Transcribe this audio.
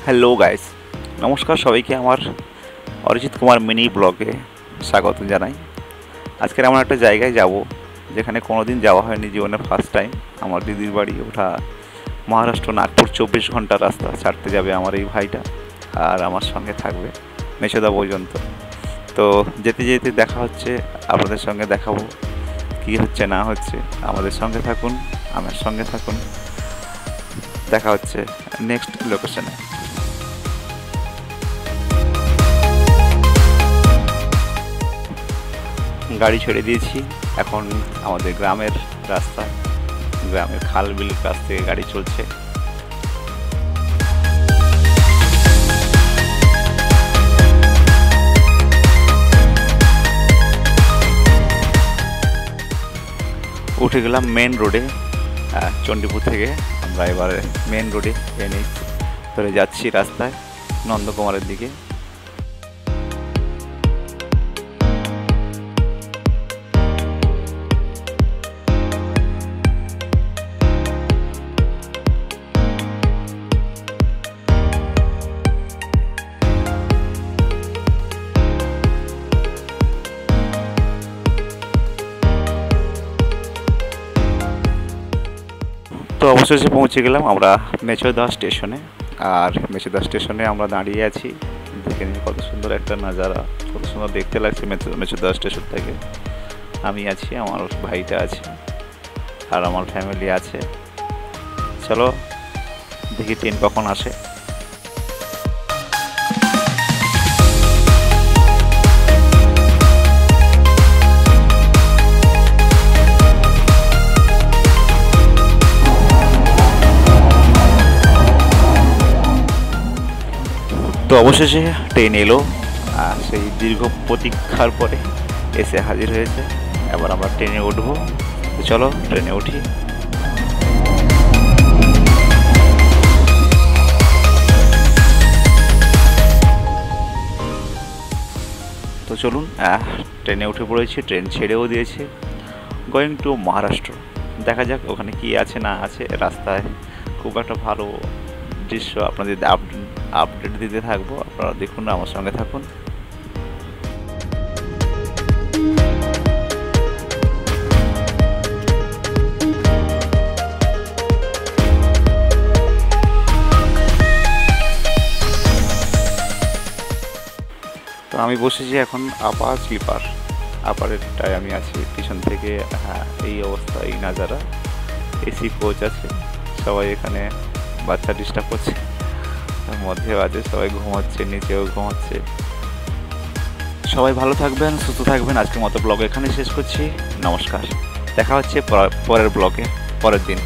Hello guys, নমস্কার সবাইকে। আমার অরিজিৎ কুমার মিনি ব্লগে স্বাগত জানাই। আজকের এমন একটা জায়গায় যাব যেখানে কোনোদিন যাওয়া হয়নি, জীবনে ফার্স্ট টাইম। আমার দিদির বাড়ি ওঠা মহারাষ্ট্র, নাগপুর 24 ঘন্টা রাস্তা ছাড়তে যাবে আমার এই ভাইটা, আর আমার সঙ্গে থাকবে মেচেদা পর্যন্ত। তো যেতে যেতে দেখা হচ্ছে, আপনাদের সঙ্গে দেখাবো কী হচ্ছে না হচ্ছে। আমাদের সঙ্গে থাকুন, আমার সঙ্গে থাকুন। দেখা হচ্ছে নেক্সট লোকেশনে। গাড়ি ছেড়ে দিয়েছি, এখন আমাদের গ্রামের রাস্তা, গ্রামের খাল বিলের কাছ থেকে গাড়ি চলছে। উঠে গেলাম মেন রোডে, চণ্ডীপুর থেকে আমরা এবারে মেন রোডে এনএইচ ধরে যাচ্ছি রাস্তায় নন্দকুমারের দিকে। তো অবশেষে পৌঁছে গেলাম আমরা মেচেদা স্টেশনে। আর মেচেদা স্টেশনে আমরা দাঁড়িয়ে আছি, দেখে নিই কত সুন্দর একটা নাজারা, কত সুন্দর দেখতে লাগছে মেচেদা স্টেশন থেকে। আমি আছি, আমার ভাইটা আছে, আর আমার ফ্যামিলি আছে। চলো দেখি ট্রেন কখন আসে। তো অবশেষে ট্রেন এলো, সেই দীর্ঘ প্রতীক্ষার পরে এসে হাজির হয়েছে। এবার আমরা ট্রেনে উঠবো। চলো ট্রেনে উঠি। তো চলুন, ট্রেনে উঠে পড়েছি, ট্রেন ছেড়েও দিয়েছে। Going to Maharashtra. দেখা যাক ওখানে কি আছে না আছে। রাস্তায় খুব একটা ভালো দৃশ্য আপনাদের আপডেট দিতে থাকবো, আপনারা দেখুন, আমার সঙ্গে থাকুন। তো আমি বসেছি এখন আপার স্লিপার, আপারেরটায় আমি আছি পিছন থেকে। এই অবস্থা, এই নাজারা। এসি কোচ আছে, সবাই এখানে বাচ্চা ডিস্টার্ব করছে, তার মধ্যেও আছে, সবাই ঘুমাচ্ছে, নিচেও ঘুমাচ্ছে। সবাই ভালো থাকবেন, সুস্থ থাকবেন। আজকের মতো ব্লগ এখানে শেষ করছি। নমস্কার, দেখা হচ্ছে পরের ব্লগে পরের দিন।